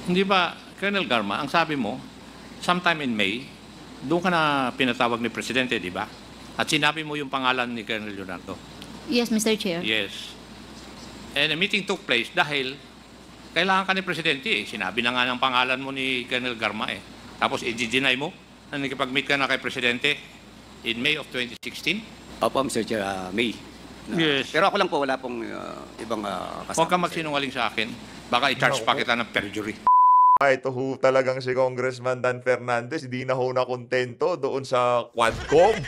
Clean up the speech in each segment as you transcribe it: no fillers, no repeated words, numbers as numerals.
Hindi ba, Colonel Garma, ang sabi mo, sometime in May, doon ka na pinatawag ni Presidente, di ba? At sinabi mo yung pangalan ni Colonel Leonardo. Yes, Mr. Chair. Yes. And a meeting took place dahil kailangan ka ni Presidente eh. Sinabi na nga ng pangalan mo ni Colonel Garma eh. Tapos i-deny mo na nakipag-meet ka na kay Presidente in May of 2016? Opo, Mr. Chair, May. Yes. Pero ako lang po, wala pong ibang kasama. Huwag ka magsinungaling sa akin. Baka i-charge pa kita ng perjury. Ito ho talagang si Congressman Dan Fernandez, hindi na ho na kontento doon sa Quadcom.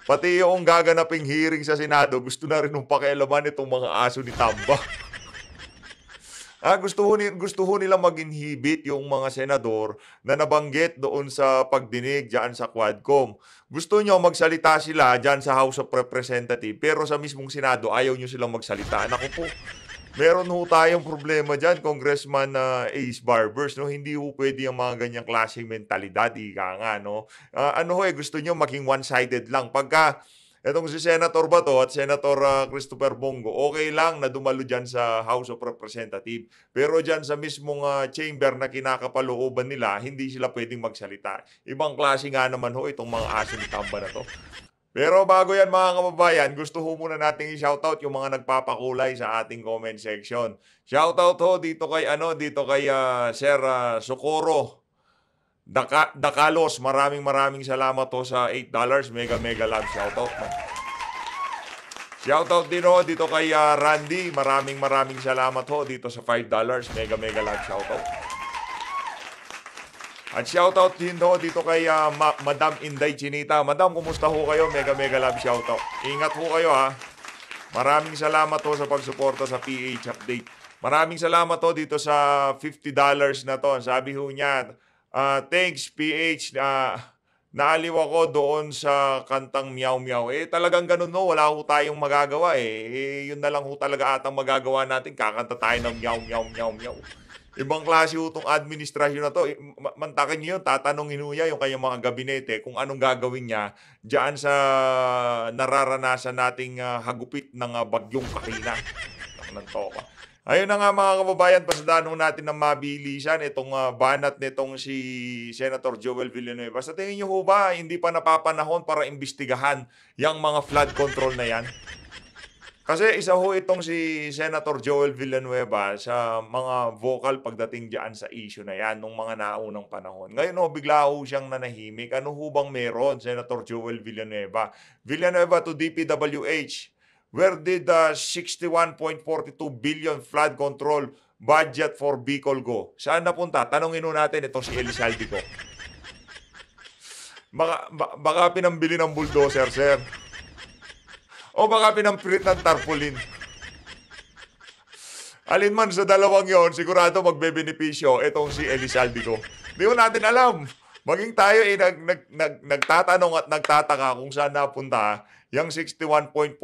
Pati yung gaganaping hearing sa Senado, gusto na rin nung pakialaman itong mga aso ni Tamba. Gusto ho nila mag-inhibit yung mga senador na nabanggit doon sa pagdinig dyan sa Quadcom. Gusto nyo magsalita sila dyan sa House of Representatives, pero sa mismong Senado, ayaw nyo silang magsalita. Naku po, meron ho tayong problema dyan, Congressman Ace Barbers. No? Hindi ho pwede yung mga ganyang klaseng mentalidad, ika nga. No? Gusto nyo maging one-sided lang. Pagka etong si Senator Bato at Senator Christopher Bongo, okay lang na dumalo dyan sa House of Representatives. Pero dyan sa mismong chamber na kinakapalooban nila, hindi sila pwedeng magsalita. Ibang klase nga naman ho itong mga aso ni Tamba na to. Pero bago yan mga kababayan, gusto ho muna nating i-shoutout yung mga nagpapakulay sa ating comment section. Shoutout ho dito kay Sir Socorro Dakalos, maraming salamat ho sa $8. Mega love shoutout. Shoutout din ho dito kay Randy, maraming salamat ho dito sa $5. Mega love shoutout. At shoutout din ho dito kay Madam Inday Chinita. Madam, kumusta ho kayo? Mega love shoutout. Ingat ho kayo ha. Maraming salamat ho sa pagsuporta sa PH Update. Maraming salamat ho dito sa $50 na to. Sabi ho niya, thanks PH, naaliw ako doon sa kantang Meow Meow. Talagang ganun no, wala ho tayong magagawa yun na lang ho talaga atang magagawa natin, kakanta tayo ng Meow Meow Meow Meow. Ibang klase ho itong administrasyon na to. Mantakin nyo yun, tatanungin ho niya yung kanyang mga gabinete kung anong gagawin niya dyan sa nararanasan nating hagupit ng bagyong Katrina. Ng toka. Ayun na nga mga kababayan, pasadaan natin ng mabilisan itong banat nitong si Senator Joel Villanueva. Sa tingin nyo ho ba, hindi pa napapanahon para imbestigahan yung mga flood control na yan? Kasi isa ho itong si Senator Joel Villanueva sa mga vocal pagdating dyan sa issue na yan nung mga naunang panahon. Ngayon ho, bigla ho siyang nanahimik. Ano ho bang meron, Senator Joel Villanueva? Villanueva to DPWH. Where did the 61.42 billion flood control budget for Bicol go? Saan napunta? Tanongin natin ito si Elizalde ko. Baka pinambili ng bulldozer, sir. O baka pinampilit ng tarpaulin. Alin man sa dalawang yon, sigurado magbebenepisyo itong si Elizalde ko. Di ko natin alam. Maging tayo nagtatanong at nagtataka kung saan napunta yung 61.42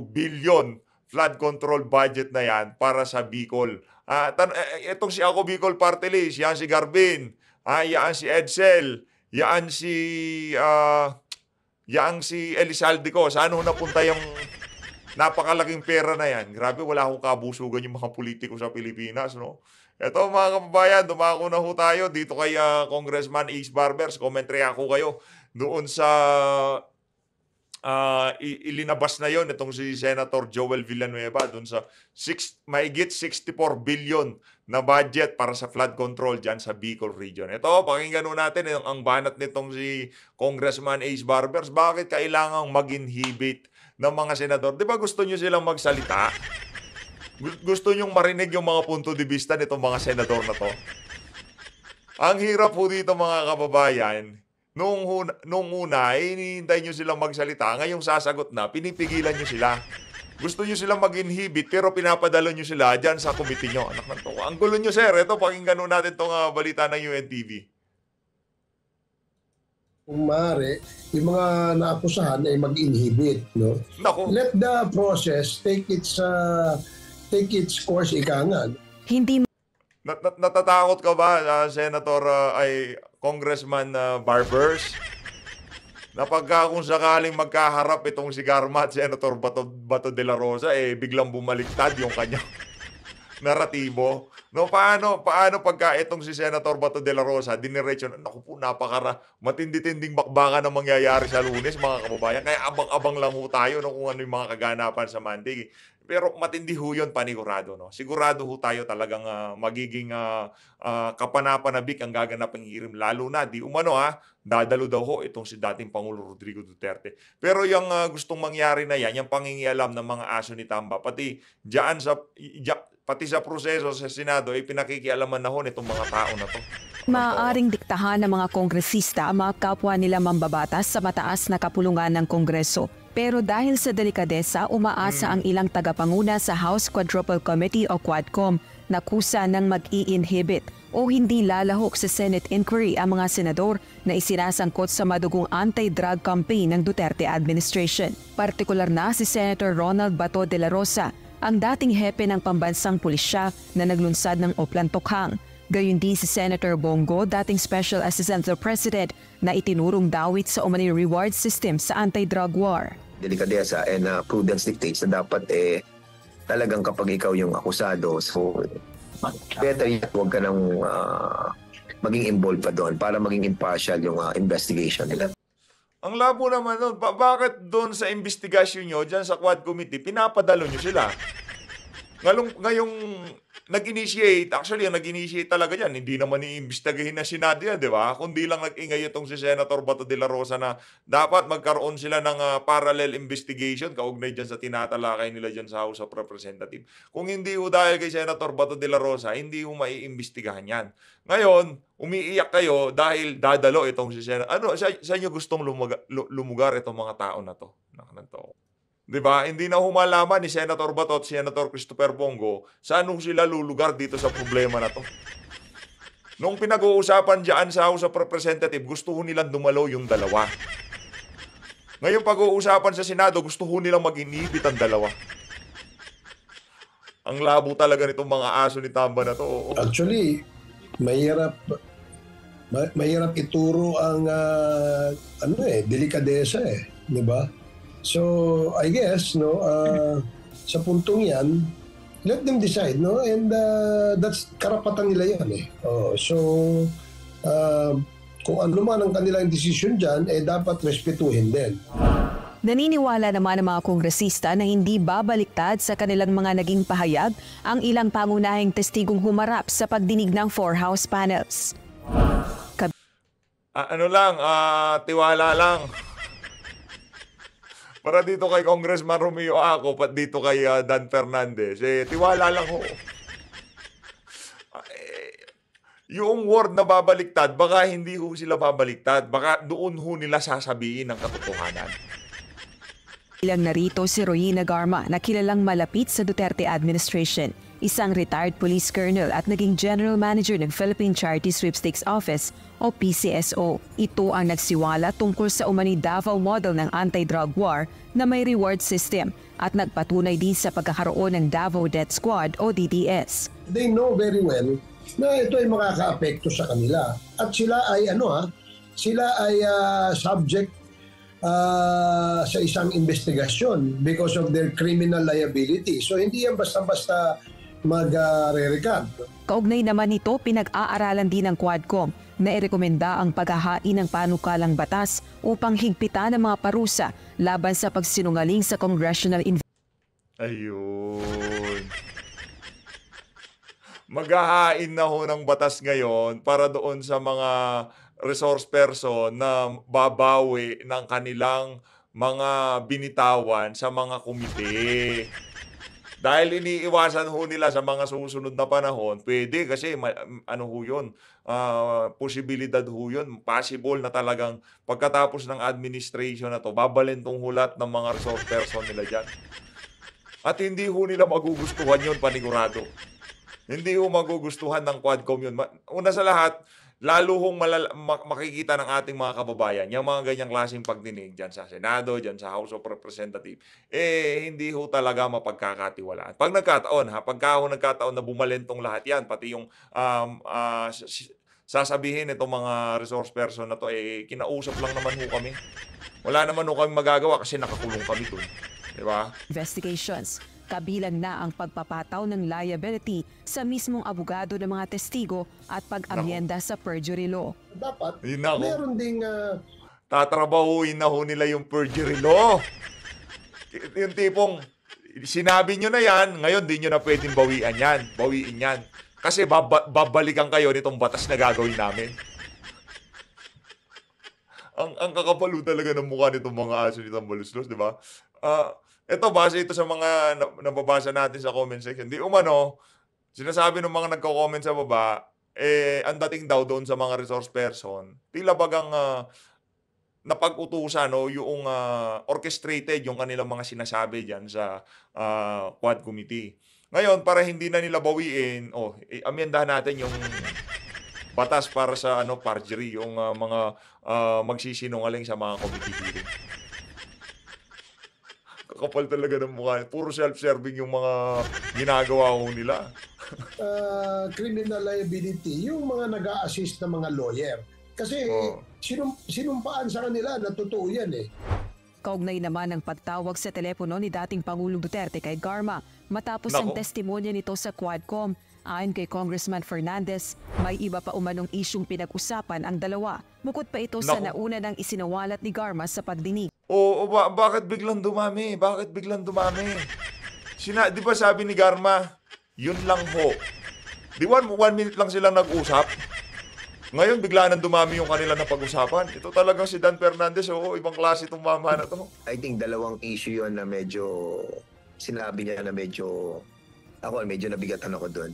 billion flood control budget na yan para sa Bicol. Itong si Ako Bicol Party List, yan si Garbin, yan si Edsel, yan si Elizalde ko. Saan ho napunta yung napakalaking pera na yan? Grabe, wala akong kabusugan yung mga politiko sa Pilipinas, no? Ito mga kababayan, dumako na ho tayo dito kay Congressman Ace Barbers. Commentary ako kayo doon sa ilinabas na yon itong si Senator Joel Villanueva doon sa mahigit 64 billion na budget para sa flood control dyan sa Bicol region. Ito, pakinggan natin ang banat nitong si Congressman Ace Barbers. Bakit kailangang mag-inhibit ng mga senador? Di ba gusto nyo silang magsalita? Gusto nyong marinig yung mga punto de vista nitong mga senador na to? Ang hirap po dito mga kababayan. Nung una, hinihintay nyo silang magsalita. Ngayong sasagot na, pinipigilan nyo sila. Gusto nyo silang mag-inhibit, pero pinapadala nyo sila dyan sa committee nyo. Anak ng to. Ang gulo nyo, sir. Ito, pakinggan natin itong balita ng UNTV. Kung maaari, yung mga naakusahan ay mag-inhibit. No? Naku. Let the process take its course, ika nga. Hindi Natatakot ka ba, Senator Congressman Barbers? Na pagka kung sakaling magkaharap itong si Garma at Senator Bato de la Rosa, biglang bumaliktad yung kanyang naratibo. No, paano pagka itong si Senator Bato de la Rosa, diniretso, naku po, matindi-tinding bakbakan ang mangyayari sa Lunes, mga kababayan. Kaya abang-abang lang ho tayo no, kung ano yung mga kaganapan sa Monday. Pero matindi ho yun, panigurado. No? Sigurado ho tayo talagang magiging kapanapanabik ang gaganapang hirim. Lalo na, di umano dadalo daw ho itong si dating Pangulo Rodrigo Duterte. Pero yung gustong mangyari na yan, yung pangingialam ng mga aso ni Tamba, pati sa proseso sa Senado, ay pinakikialaman na ho nitong mga tao na to. Maaaring diktahan ng mga kongresista ang mga kapwa nila mambabatas sa mataas na kapulungan ng Kongreso. Pero dahil sa delikadesa, umaasa ang ilang tagapanguna sa House Quadruple Committee o Quadcom na kusa ng mag-i-inhibit o hindi lalahok sa Senate inquiry ang mga senador na isinasangkot sa madugong anti-drug campaign ng Duterte administration. Partikular na si Senator Ronald Bato de la Rosa, ang dating hepe ng pambansang pulisya na naglunsad ng Oplan-Tokhang. Gayon din si Senator Bongo, dating Special Assistant to the President, na itinurong dawit sa umani reward system sa anti-drug war. Delikadesa and prudence dictates na dapat talagang kapag ikaw yung akusado, so better yet huwag ka nang maging involved pa doon para maging impartial yung investigation nila. Ang labo naman doon, bakit doon sa investigasyon nyo, dyan sa Quad Committee, pinapadalo nyo sila? Ngayong nag-initiate, actually, ang nag-initiate talaga yan, hindi naman iimbestigahin na Senado yan, di ba? Kundi lang nag-ingay itong si Senator Bato de la Rosa na dapat magkaroon sila ng parallel investigation kaugnay dyan sa tinatalakay nila dyan sa House of Representatives. Kung hindi ho dahil kay Senator Bato de la Rosa, hindi ho maiimbestigahan yan. Ngayon, umiiyak kayo dahil dadalo itong si Senator. Ano, sa inyo gustong lumugar itong mga tao na to? Diba? Hindi na humalaman ni Senator Bato at Senator Christopher Bongo saan sila lulugar dito sa problema na to. Nung pinag-uusapan dyan sa House of Representatives, gusto ho nilang dumalo yung dalawa. Ngayon pag-uusapan sa Senado, gusto ho nilang mag-inhibit ang dalawa. Ang labo talaga nitong mga aso ni Tamba na to. Actually, mahirap ituro ang delikadesa di ba? So, I guess, sa puntong yan, let them decide, and that's karapatan nila yan kung ano man ang kanilang decision dyan, dapat respetuhin din. Naniniwala naman ang mga kongresista na hindi babaliktad sa kanilang mga naging pahayag ang ilang pangunahing testigong humarap sa pagdinig ng 4 House panels. Tiwala lang. Para dito kay Congressman Romeo ako, pat dito kay Dan Fernandez, tiwala lang ho. Yung word na babaliktad, baka hindi ho sila babaliktad. Baka doon ho nila sasabihin ang katotohanan. Ilang narito si Royina Garma na kilalang malapit sa Duterte administration, isang retired police colonel at naging general manager ng Philippine Charity Sweepstakes Office o PCSO. Ito ang nagsiwala tungkol sa umani Davao model ng anti-drug war na may reward system at nagpatunay din sa pagkakaroon ng Davao Death Squad o DDS. They know very well na ito ay makaka-apekto sa kanila at sila ay subject sa isang investigasyon because of their criminal liability. So hindi yan basta-basta mag-re-recant. Kaugnay naman nito, pinag-aaralan din ng Quadcom na irekomenda ang paghahain ng panukalang batas upang higpitan ang mga parusa laban sa pagsinungaling sa congressional Ayun. Maghahain na ho ng batas ngayon para doon sa mga resource person na babawi ng kanilang mga binitawan sa mga komite. Dahil iniiwasan ho nila sa mga susunod na panahon, pwede kasi posibilidad ho yun, possible na talagang pagkatapos ng administration na to, babalin tong hulat ng mga resource person nila dyan. At hindi ho nila magugustuhan yun, panigurado. Hindi ho magugustuhan ng Quadcom yun. Una sa lahat, lalo hong makikita ng ating mga kababayan yung mga ganyang klaseng pagdinig dyan sa Senado, dyan sa House of Representatives, hindi ho talaga mapagkakatiwalaan. Pag nagkataon na bumalentong lahat yan, pati yung sasabihin itong mga resource person na to, kinausap lang naman ho kami. Wala naman ho kami magagawa kasi nakakulong kami doon. Diba? investigations. kabilang na ang pagpapataw ng liability sa mismong abogado ng mga testigo at pag-amyenda sa perjury law. Dapat, Yun na ako. meron ding Tatrabahuin na ho nila yung perjury law. Yung tipong, sinabi nyo na yan, ngayon di nyo na pwedeng bawiin yan. Kasi babalikan kayo nitong batas na gagawin namin. Ang kakapalo talaga ng mukha nitong mga aso nitong baluslos, di ba? Ito, base ito sa mga nababasa natin sa comment section. Di umano, sinasabi ng mga nagko-comment sa baba, ang dating daw doon sa mga resource person, tila bagang napag-utusan o yung orchestrated yung kanilang mga sinasabi dyan sa Quad Committee. Ngayon, para hindi na nila bawiin, amyendahan natin yung batas para sa perjury, yung mga magsisinungaling sa mga committee hearing. Kakapal talaga ng mukha. Puro self-serving yung mga ginagawa ko nila. criminal liability, yung mga nag-a-assist na mga lawyer. Kasi sinumpaan sa kanila na totoo yan eh. Kaugnay naman ang pagtawag sa telepono ni dating Pangulong Duterte kay Garma matapos ang testimonya nito sa Quadcom. Ayon kay Congressman Fernandez, may iba pa umanong isyong pinag-usapan ang dalawa. Bukod pa ito sa nauna ng isinawalat ni Garma sa pagdinig. Bakit biglang dumami? Di ba sabi ni Garma, yun lang ho. Di 1 minute lang silang nag-usap. Ngayon, bigla nang dumami yung kanila na pag-usapan. Ito talagang si Dan Fernandez, ibang klase itong mama na to. I think dalawang issue yon na medyo sinabi niya na medyo nabigatan ako doon.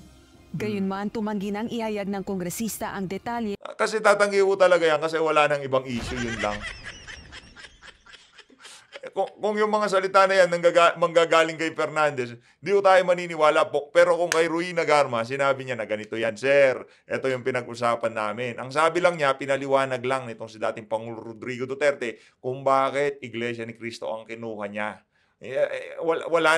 Gayunman, tumanggi nang ihayag ng kongresista ang detalye. Kasi tatanggi ko talaga yan kasi wala nang ibang issue, yun lang. Kung yung mga salita na yan manggagaling kay Fernandez, di ko tayo maniniwala po. Pero kung kay Ruy Nagarma, sinabi niya na ganito yan, sir, ito yung pinag-usapan namin. Ang sabi lang niya, pinaliwanag lang nitong si dating Pangulo Rodrigo Duterte kung bakit Iglesia ni Cristo ang kinuha niya. Wala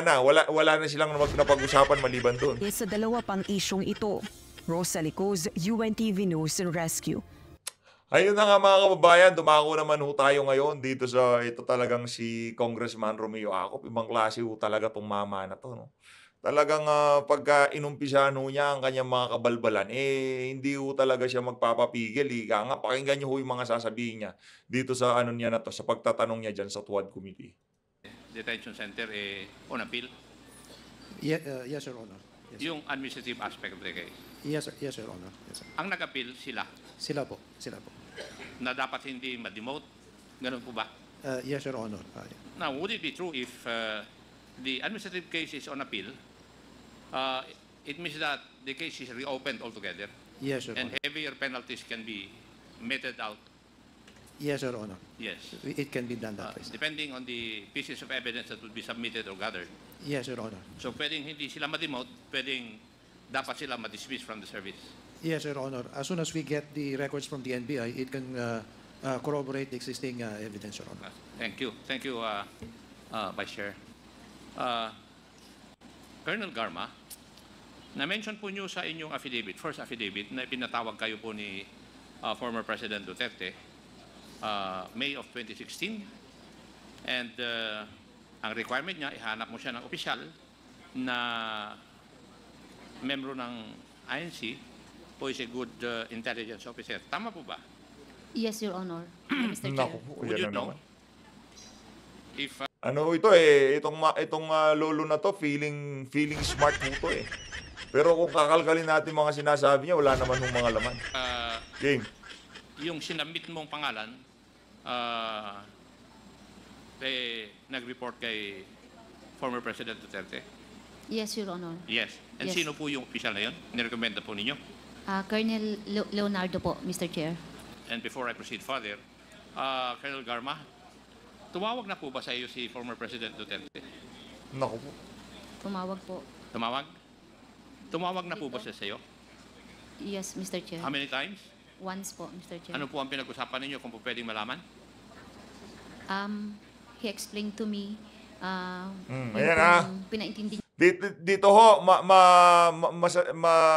na silang napag-usapan maliban doon. Sa dalawa pang isyong ito, Rosalie Coz, UNTV News and Rescue. Ayun na nga mga kababayan, dumako naman ho tayo ngayon dito sa ito talagang si Congressman Romeo Acop. Ibang klase ho talaga itong mama na to. No? Talagang pagka inumpisahan ho niya ang kanyang mga kabalbalan, hindi ho talaga siya magpapapigil. Ika nga, pakinggan niyo ho yung mga sasabihin niya dito sa niya na to, sa pagtatanong niya dyan sa Quad Committee. Detention center on appeal. Yes, Your Honor. Yes, Yung administrative aspect of the case. yes, Your Honor. Yes, sir. Ang nag-appeal sila Sila po. na dapat hindi ma-demote. Ganun po ba? Yes, Your Honor. Now, would it be true if the administrative case is on appeal, it means that the case is reopened altogether Yes, Your and Honor. heavier penalties can be meted out? Yes, Your Honor. Yes. It can be done that way. Depending on the pieces of evidence that would be submitted or gathered. Yes, Your Honor. So, pwedeng hindi sila ma-demote, pwedeng dapat sila ma-dismiss from the service. Yes, Your Honor. As soon as we get the records from the NBI, it can corroborate the existing evidence, Your Honor. Thank you. Thank you, Vice Chair. Colonel Garma, na-mention po niyo sa inyong affidavit, first affidavit, na pinatawag kayo po ni former President Duterte, May of 2016. And ang requirement niya, ihanap mo siya ng opisyal na membro ng INC who is a good intelligence officer. Tama po ba? Yes, Your Honor. Mr. Chair. Naku po, Would you yan na know naman. if Ito itong lolo na to, feeling smart po to Pero kung kakalkalin natin mga sinasabi niya, wala naman ng mga laman. Game. yung sinabit mong pangalan nag-report kay former President Duterte? Yes, Your Honor. Yes. And Yes. sino po yung official na yun? Nirekomenda po ninyo? Colonel Leonardo po, Mr. Chair. And before I proceed further, Colonel Garma, tumawag na po ba sa iyo si former President Duterte? Naku po. Tumawag po. Tumawag? Tumawag na po ba siya sa iyo? Yes, Mr. Chair. How many times? Once po, Mr. Chair. Ano po ang pinag-usapan ninyo kung po pwedeng malaman? He explained to me ayan, pinaintindi Dito ho,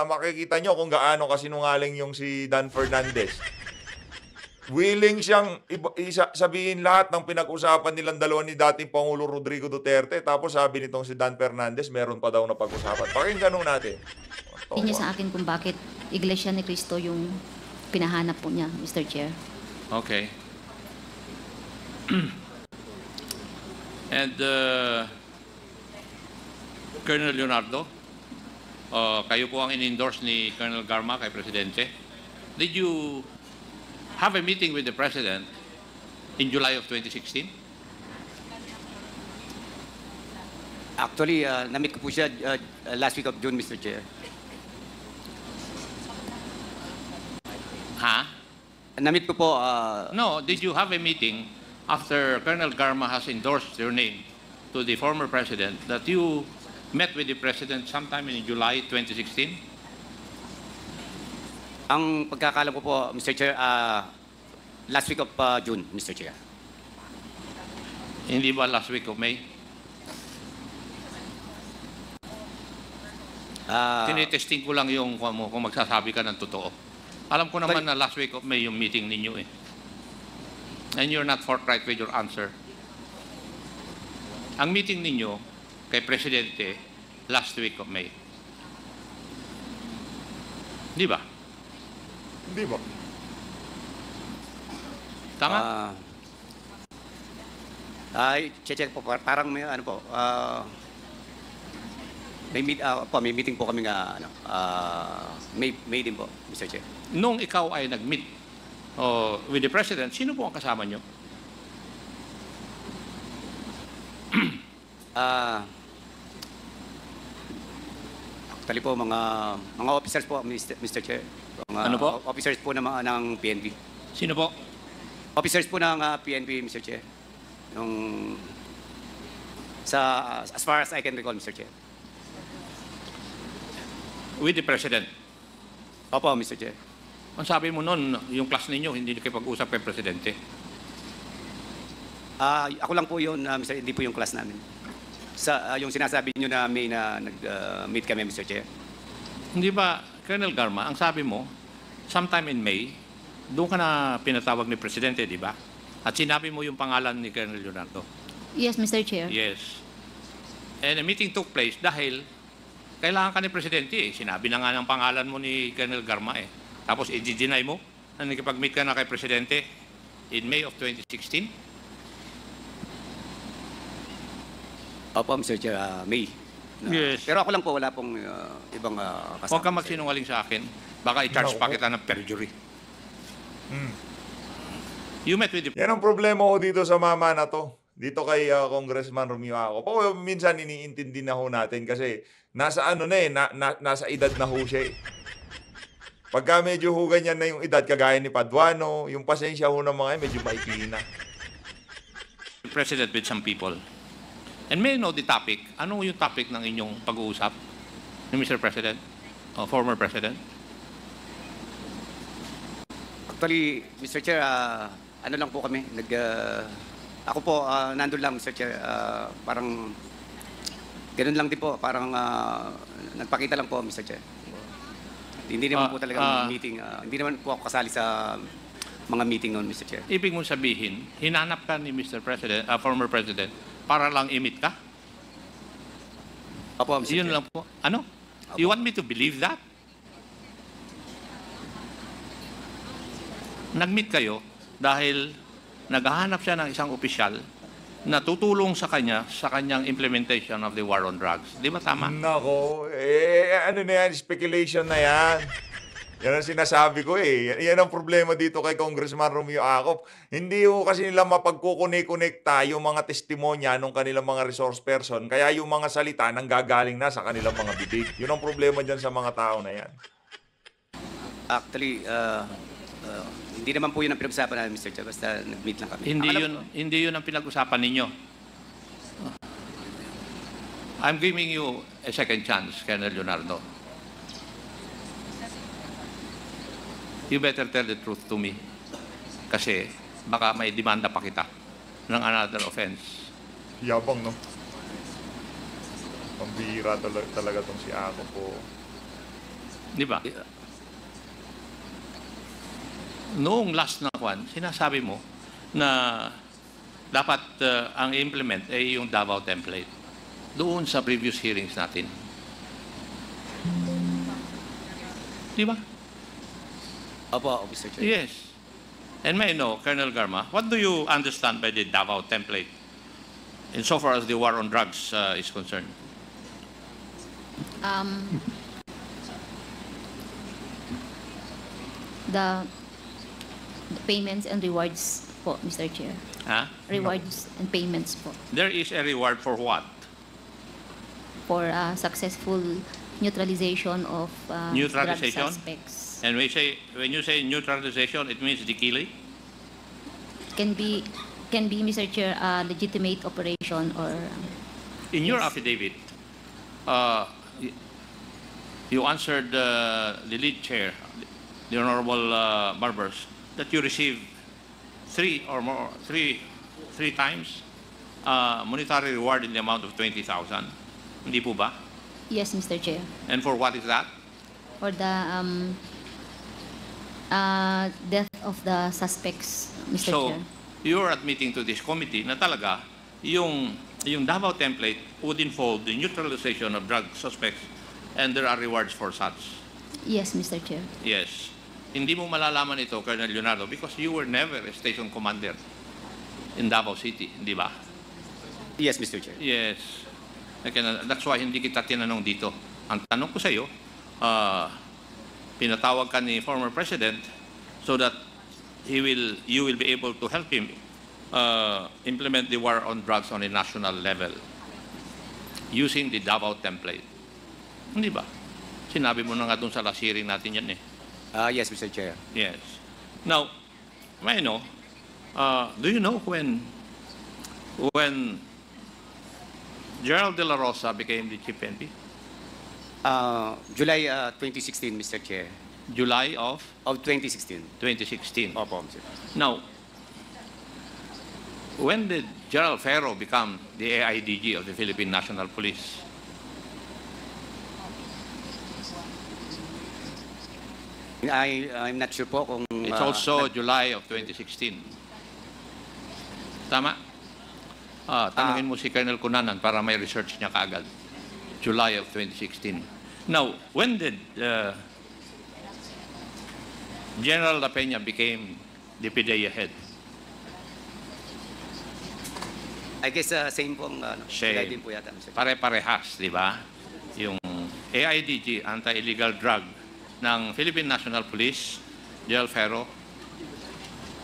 makikita nyo kung gaano kasinungaling yung si Dan Fernandez. willing siyang sabihin lahat ng pinag-usapan nilang dalawa ni dating Pangulo Rodrigo Duterte. Tapos sabi nitong si Dan Fernandez, meron pa daw na pag-usapan. Pakinggan nun natin. Hindi niya sa akin kung bakit Iglesia ni Cristo yung pinahanap po niya, Mr. Chair. Okay. And Colonel Leonardo, kayo po ang in-endorse ni Colonel Garma kay Presidente. Did you have a meeting with the President in July of 2016? Actually, na-meet ko po siya last week of June, Mr. Chair. Ha? Na-meet ko po, No, did you have a meeting after Colonel Garma has endorsed your name to the former President that you met with the President sometime in July 2016? ang pagkakalam ko po, Mr. Chair, last week of June, Mr. Chair. Hindi ba last week of May? Tinitesting ko lang yung kung magsasabi ka ng totoo. Alam ko naman na last week of May yung meeting ninyo eh. And you're not forthright with your answer. Ang meeting ninyo kay Presidente last week of May. Di ba? Hindi ba? Tama? Check po, parang may ano po, may meeting po kami May din po, Mr. Chair. Nung ikaw ay nag-meet with the President, sino po ang kasama nyo? Actually po, mga officers po, Mr. Chair. Ano po? Officers po ng PNP. Sino po? Officers po ng PNP, Mr. Chair. As far as I can recall, Mr. Chair. With the President. Opo, Mr. Chair. Ang sabi mo noon, yung class ninyo, hindi nakipag-usap kay Presidente. Ako lang po yun, Mr. Hindi po yung class namin. Yung sinasabi nyo na May na nag-meet kami, Mr. Chair. Hindi ba, Colonel Garma, ang sabi mo, sometime in May, doon ka na pinatawag ni Presidente, di ba? At sinabi mo yung pangalan ni Colonel Leonardo. Yes, Mr. Chair. Yes. And a meeting took place dahil kailangan ka ni Presidente eh. Sinabi na nga ng pangalan mo ni Colonel Garma eh. Tapos i-deny mo na nakipag-meet ka na kay Presidente in May of 2016? Opo, Mr. Chair, May. Yes. Pero ako lang po, wala pong ibang kasama. Huwag ka magsinungaling sa akin. Baka i-charge pa kita ng perjury. You met with the... Yan ang problema ko dito sa mama na to. Dito kay Congressman Romeo Acop. Minsan iniintindi na ho natin kasi nasa nasa edad na ho siya eh. Pagka medyo ho ganyan na yung edad, kagaya ni Paduano, yung pasensya ho ng mga medyo maikli na. President with some people. And may I know the topic? Ano yung topic ng inyong pag-uusap ni Mr. President, former President? Actually, Mr. Chair, ano lang po kami, ako po, nandun lang, Mr. Chair, parang, ganun lang din po, parang, nagpakita lang po, Mr. Chair. Hindi naman po talaga meeting, hindi naman po ako kasali sa mga meeting noon, Mr. Chair. Ibig mong sabihin, hinanap ka ni Mr. President, former President, para lang i-meet ka? Opo, Mr. Yun Chair. lang po. Ano? You want me to believe that? Nag-meet kayo dahil naghahanap siya ng isang opisyal na tutulong sa kanya sa kanyang implementation of the war on drugs. Di ba tama? Nako, ano na yan, speculation na yan. Yan ang sinasabi ko eh. Yan ang problema dito kay Congressman Romeo Acop. Hindi ho kasi nila mapagkukunik-kunikta yung mga testimonya ng kanilang mga resource person. Kaya yung mga salita nanggagaling na sa kanilang mga bibig. Yun ang problema dyan sa mga tao na yan. Actually, hindi naman po yun ang pinag-usapan namin, Mr. Chair. Basta nag-meet lang kami. Hindi yun ang pinag-usapan ninyo. I'm giving you a second chance, Colonel Leonardo. You better tell the truth to me. Kasi baka may demanda pa kita ng another offense. Yabang, no? Pambihira talaga tong si Acop po. Di ba? noong last na kwan, sinasabi mo na dapat ang implement ay yung Davao template. Doon sa previous hearings natin. Di ba? Opo, Mr. Chair. Yes. And may I know, Colonel Garma, what do you understand by the Davao template insofar as the war on drugs is concerned? The payments and rewards po, Mr. Chair. Huh? Rewards and payments po There is a reward for what? for successful neutralization of Neutralization? drug suspects. And when you say neutralization, it means dikili? Can be, Mr. Chair, a legitimate operation or In your Yes. affidavit, you answered the lead chair, the Honorable Barbers, that you received three times monetary reward in the amount of 20,000. Hindi po ba? yes, Mr. Chair, And for what is that? for the death of the suspects, Mr. So, Chair. you're admitting to this committee na talaga yung Davao template would involve the neutralization of drug suspects and there are rewards for such. Yes, Mr. Chair. Yes. Hindi mo malalaman ito, Colonel Leonardo, because you were never a station commander in Davao City, di ba? Yes, Mr. Chair. Yes. That's why hindi kita tinanong dito. Ang tanong ko sa iyo, pinatawag ka ni former President so that you will be able to help him implement the war on drugs on a national level using the Davao template. Hindi ba? Sinabi mo na nga dun sa last hearing natin yan eh. Yes, Mr. Chair. Yes. Now, may I know, do you know when Gerald De La Rosa became the chief NP? July 2016, Mr. Chair. July of Of 2016. 2016. Opo, Mr. Now, when did Gerald Ferro become the AIDG of the Philippine National Police? I'm not sure po kung... It's also July of 2016. Tama? Tanungin mo si Colonel Cunanan para may research niya kaagad. July of 2016. Now, when did General La Peña became the PDEA head? I guess same pong Same. July din po yata, Mr. Chair. Pare-parehas, di ba? Yung AIDG, Anti-Illegal Drug, ng Philippine National Police, Gerald Ferro,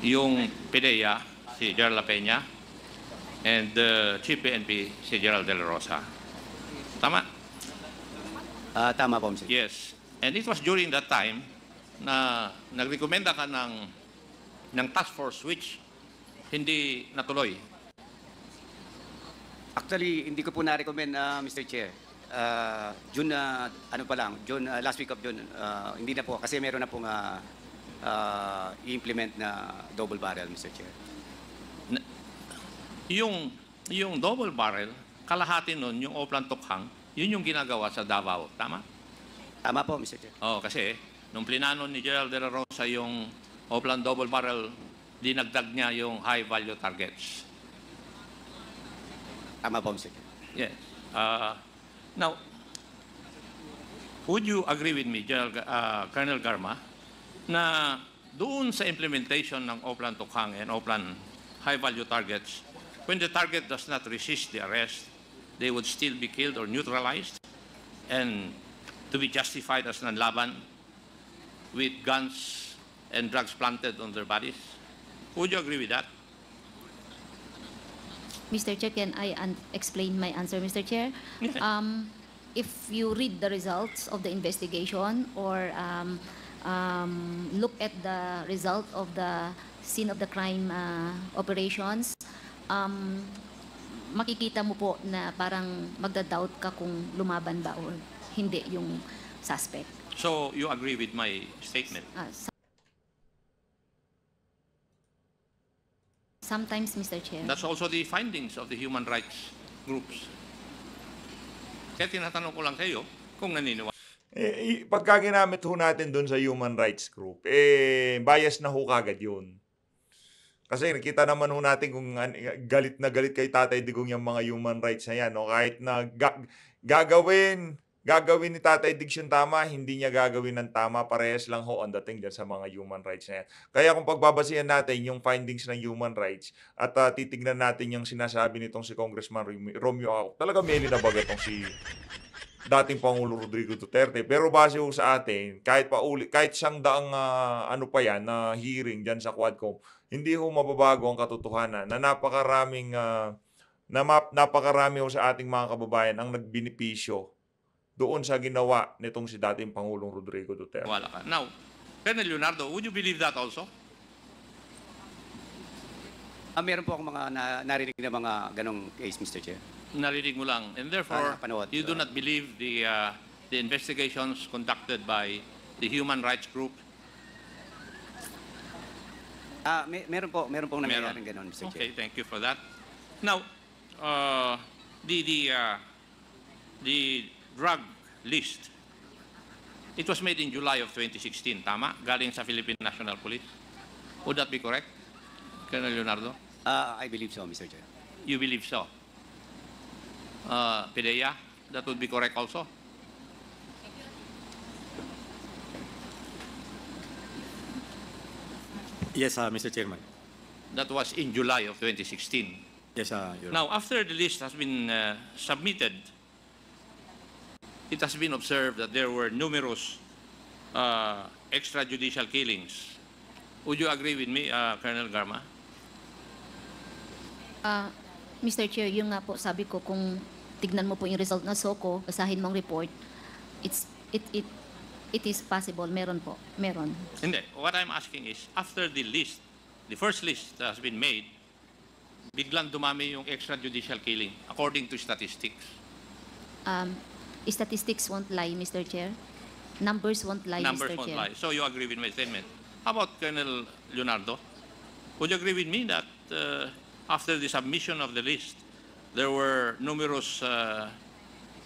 yung PDEA, si Gerald La Peña, and Chief PNP, si Gerald De La Rosa. Tama? Tama po, Mr. Chair. Yes. And it was during that time na nagrekomenda ka ng task force which hindi natuloy. Actually, hindi ko po na-recommend, Mr. Chair. June, June, last week of June, hindi na po, kasi meron na pong i-implement na double barrel, Mr. Chair. Yung double barrel, kalahati nun, yung Oplan Tukhang, yun yung ginagawa sa Davao. Tama? Tama po, Mr. Chair. Oh, kasi nung plinano ni Gerald De La Rosa yung Oplan double barrel, dinagdag niya yung high value targets. Tama po, Mr. Chair. Yes. Now, would you agree with me, Colonel Garma, na doon sa implementation ng Oplan Tukhang and Oplan high value targets, when the target does not resist the arrest, they would still be killed or neutralized and to be justified as nanlaban with guns and drugs planted on their bodies? Would you agree with that? Mr. Chair, can I explain my answer, Mr. Chair? Yes. If you read the results of the investigation or look at the result of the scene of the crime operations, makikita mo po na parang magda-doubt ka kung lumaban ba or hindi yung suspect. So you agree with my statement? Sometimes, Mr. Chair. That's also the findings of the human rights groups. Kaya tinatanong ko lang sa iyo kung naniniwala. Pagka ginamit ho natin doon sa human rights group, bias na ho kagad yun. Kasi nakita naman ho natin kung galit na galit kay Tatay Digong yung mga human rights na yan. No? Kahit na gagawin ni Tatay Diggs yung tama, hindi niya gagawin ng tama. Parehas lang ho ang dating dyan sa mga human rights na yan. Kaya kung pagbabasihan natin yung findings ng human rights at titignan natin yung sinasabi nitong si Congressman Romeo Acop, talaga meli na baga itong si dating Pangulo Rodrigo Duterte. Pero base ho sa atin, kahit siyang daang ano pa yan, na hearing dyan sa Quadcom, hindi ho mababago ang katotohanan na napakarami ho sa ating mga kababayan ang nagbinipisyo doon sa ginawa nitong si dating Pangulong Rodrigo Duterte. Wala ka. Now, Colonel Leonardo, would you believe that also? Meron po akong mga narinig na mga ganong case, Mr. Chair. Narinig mo lang. And therefore, Napanood. you do not believe the investigations conducted by the human rights group? Meron pong nangyayaring ganon, Mr. Chair. Okay, thank you for that. Now, the drug list, it was made in July of 2016, tama? Galing sa Philippine National Police. Would that be correct, Colonel Leonardo? I believe so, Mr. Chair. You believe so? Pidea, that would be correct also? Yes, Mr. Chairman. That was in July of 2016. Yes, Your Honor. Now, after the list has been submitted, it has been observed that there were numerous extrajudicial killings. Would you agree with me, Colonel Garma? Mr. Chair, yung nga po sabi ko, kung tignan mo po yung result ng SOCO, basahin mong report, it is possible, meron po, meron. Hindi. What I'm asking is, after the list, the first list has been made, biglang dumami yung extrajudicial killing, according to statistics. Statistics won't lie, Mr. Chair. Numbers won't lie, Numbers Mr. won't Chair. lie. So you agree with my statement. How about Colonel Leonardo? Would you agree with me that after the submission of the list, there were numerous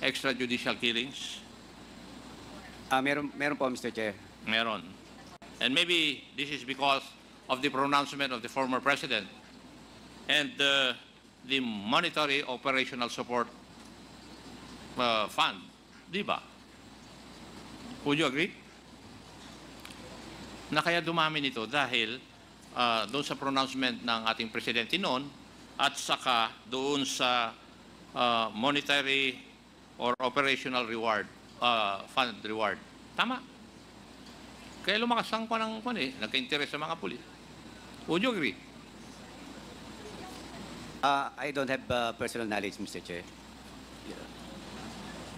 extrajudicial killings? Meron po, Mr. Chair. Meron. And maybe this is because of the pronouncement of the former president and the Monetary Operational Support Fund. Di ba? Would you agree? Na kaya dumami nito dahil doon sa pronouncement ng ating presidente noon at saka doon sa monetary or operational reward, fund reward. Tama. Kaya lumakas ang nagka-interest sa mga pulis. Would you agree? I don't have personal knowledge, Mr. Chair.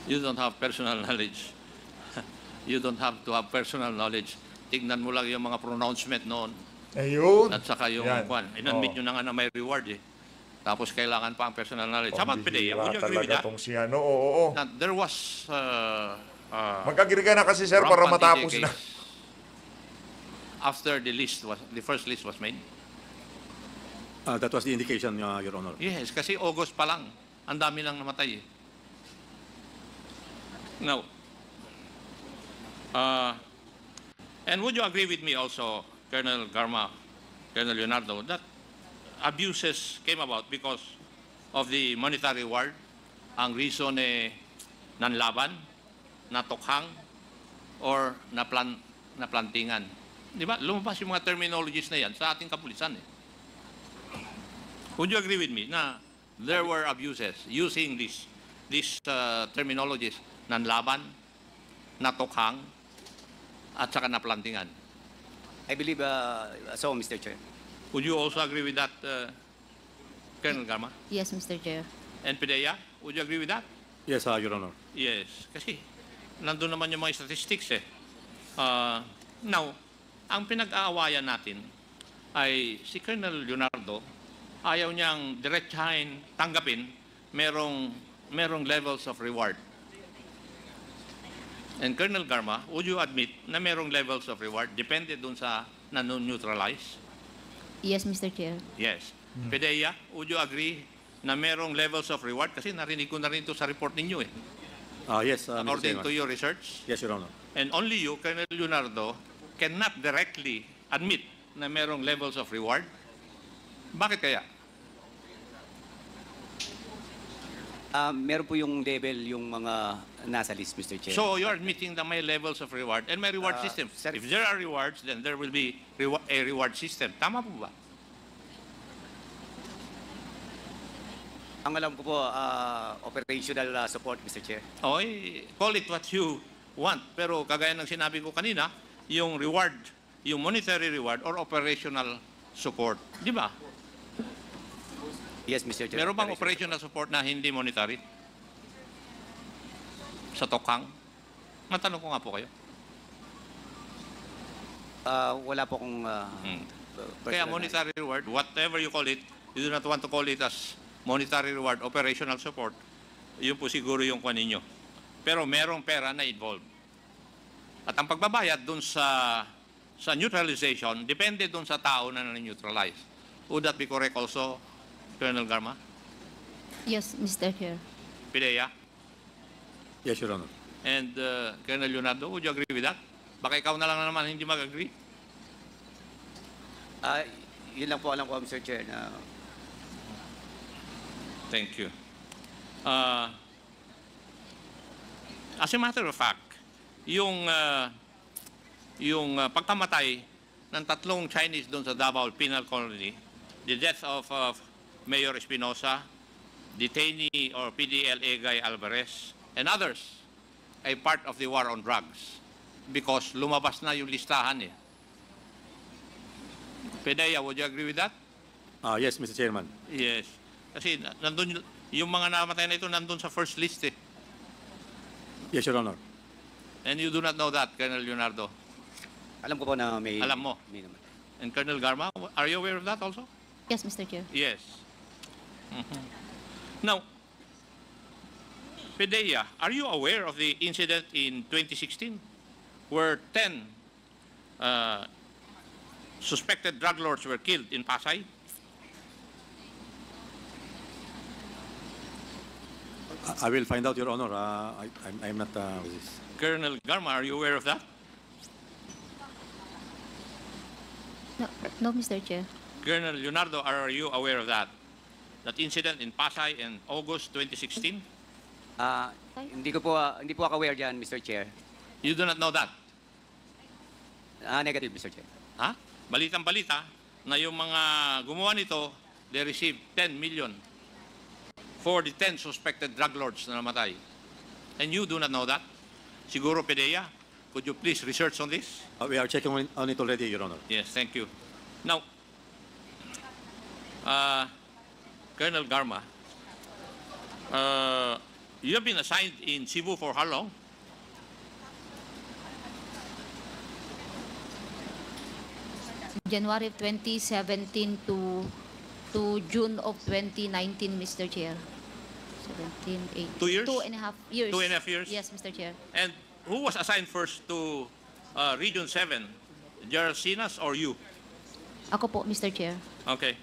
You don't have personal knowledge. You don't have to have personal knowledge. Tignan mo lang yung mga pronouncement noon. Ayun. At saka yung Yan. inadmit nyo na nga na may reward eh. Tapos kailangan pa ang personal knowledge. How about Pidea? Would you agree with that? Talaga tong si ano, oo. That there was Mag-agree ka na kasi, sir, para rampant matapos case na. after the first list was made? That was the indication, Your Honor. Yes, kasi August pa lang. Ang dami lang namatay eh. Now, and would you agree with me also, Colonel Garma, Colonel Leonardo, that abuses came about because of the monetary reward? Ang reason nanlaban, natukhang, or naplantingan. Di ba? Lumabas yung mga terminologies na yan sa ating kapulisan eh. Would you agree with me na there were abuses using these terminologies, nanlaban, natukhang, at saka naplantingan? I believe so, Mr. Chair. Would you also agree with that, Colonel Garma? Yes, Mr. Chair. And Pidea, would you agree with that? Yes, Your Honor. Yes, kasi nandun naman yung mga statistics eh. Now, ang pinag-aawayan natin ay si Colonel Leonardo, ayaw niyang diretsahin, tanggapin, merong levels of reward. And Colonel Garma, would you admit na merong levels of reward? Depende dun sa non-neutralize? Yes, Mr. Chair. Yes. Pidea, would you agree na merong levels of reward? Kasi narinig ko na rin ito sa report ninyo eh. Yes, Mr. according Chairman. to your research. Yes, Your Honor. And only you, Colonel Leonardo, cannot directly admit na merong levels of reward. Bakit kaya? Meron po yung level yung mga nasa list, Mr. Chair. So you're admitting that may levels of reward and may reward system. sir- If there are rewards, then there will be a reward system. Tama po ba? Ang alam ko po, operational support, Mr. Chair. Okay, call it what you want. Pero kagaya ng sinabi ko kanina, yung reward, yung monetary reward or operational support. Di ba? Yes, Mr. Chair. Meron bang operational support na hindi monetary? Sa Tokhang? Matanong ko nga po kayo. Wala po akong Kaya personal monetary reward, whatever you call it, you do not want to call it as monetary reward, operational support, yun po siguro yung kuha ninyo. Pero merong pera na involved. At ang pagbabayad dun sa neutralization, depende dun sa tao na na-neutralize. Would that be correct also, Colonel Garma? Yes, Mr. Chair. Pidea? Yes, Your Honor. And Colonel Leonardo, would you agree with that? Baka ikaw na lang naman hindi mag-agree? Yun lang po alam ko, Mr. Chair, na Thank you. As a matter of fact, yung pagkamatay ng 3 Chinese doon sa Davao Penal Colony, the death of Mayor Espinosa, detainee or PDL Egay Alvarez, and others ay part of the war on drugs because lumabas na yung listahan eh. Pedaya, would you agree with that? Yes, Mr. Chairman. Yes. Kasi nandun, yung mga namatay na ito nandun sa first list eh. Yes, Your Honor. And you do not know that, Colonel Leonardo. alam ko po na may... Alam mo. May naman. And Colonel Garma, are you aware of that also? Yes, Mr. Chair. Yes. Now, Pedea, are you aware of the incident in 2016 where 10 suspected drug lords were killed in Pasay? I will find out, Your Honor. I'm not with this. Colonel Garma, are you aware of that? No, Mr. Chair. Colonel Leonardo, are you aware of that? That incident in Pasay in August 2016? Hindi po ako aware dyan, Mr. Chair. You do not know that? Negative, Mr. Chair. Ha? Balitang-balita na yung mga gumawa nito, they received 10 million for the 10 suspected drug lords na namatay. And you do not know that? Siguro, Pedea, could you please research on this? We are checking on it already, Your Honor. Yes, thank you. Now, Colonel Garma, you have been assigned in Cebu for how long? January of 2017 to June of 2019, Mr. Chair. 17, 18. 2 years? 2.5 years. 2.5 years? Yes, Mr. Chair. And who was assigned first to Region 7? Gerald Sinas or you? Ako po, Mr. Chair. Okay.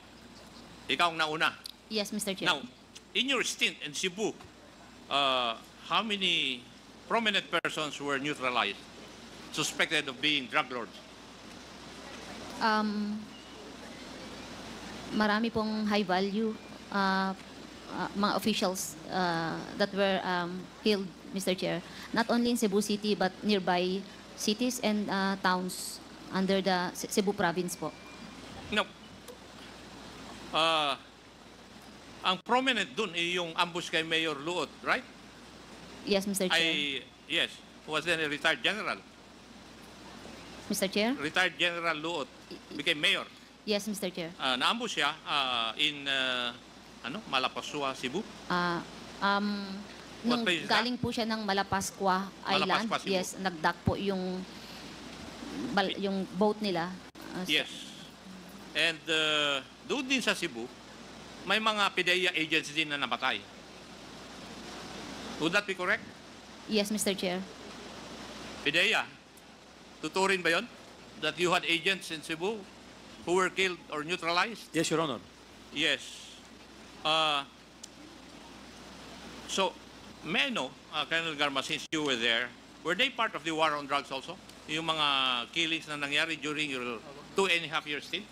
Ikaw ang nauna. Yes, Mr. Chair. Now, in your stint in Cebu, how many prominent persons were neutralized, suspected of being drug lords? Marami pong high value mga officials that were killed, Mr. Chair. Not only in Cebu City but nearby cities and towns under the Cebu province po. No. Ang prominent dun ay yung ambush kay Mayor Luot, right? Yes, Mr. Chair. Yes. Was then a retired general. Mr. Chair? Retired General Luot became mayor. Yes, Mr. Chair. Na-ambush siya in Malapascua, Cebu. Nung place is galing po siya ng Malapascua Island, Malapascua, Cebu. yes, nagdock po yung boat nila. Yes. And doon din sa Cebu, may mga PDEA agents din na namatay. Would that be correct? Yes, Mr. Chair. PDEA, tuturin ba yon? That you had agents in Cebu who were killed or neutralized? Yes, Your Honor. Yes. So, may I know, Colonel Garma, since you were there, were they part of the war on drugs also? Yung mga killings na nangyari during your 2.5 years stint?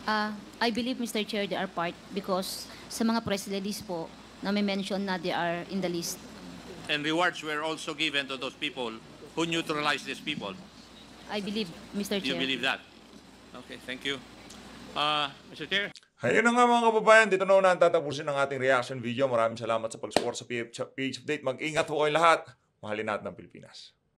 I believe, Mr. Chair, they are part because sa mga press release po na may mention na they are in the list. And rewards were also given to those people who neutralized these people. I believe, Mr. Do you Chair. believe that? Okay, thank you. Mr. Chair? Ayun na nga mga kababayan, dito na ang tatapusin ang ating reaction video. Maraming salamat sa pag-support sa PH Update. Mag-ingat ho kayo lahat. Mahalin natin ang Pilipinas.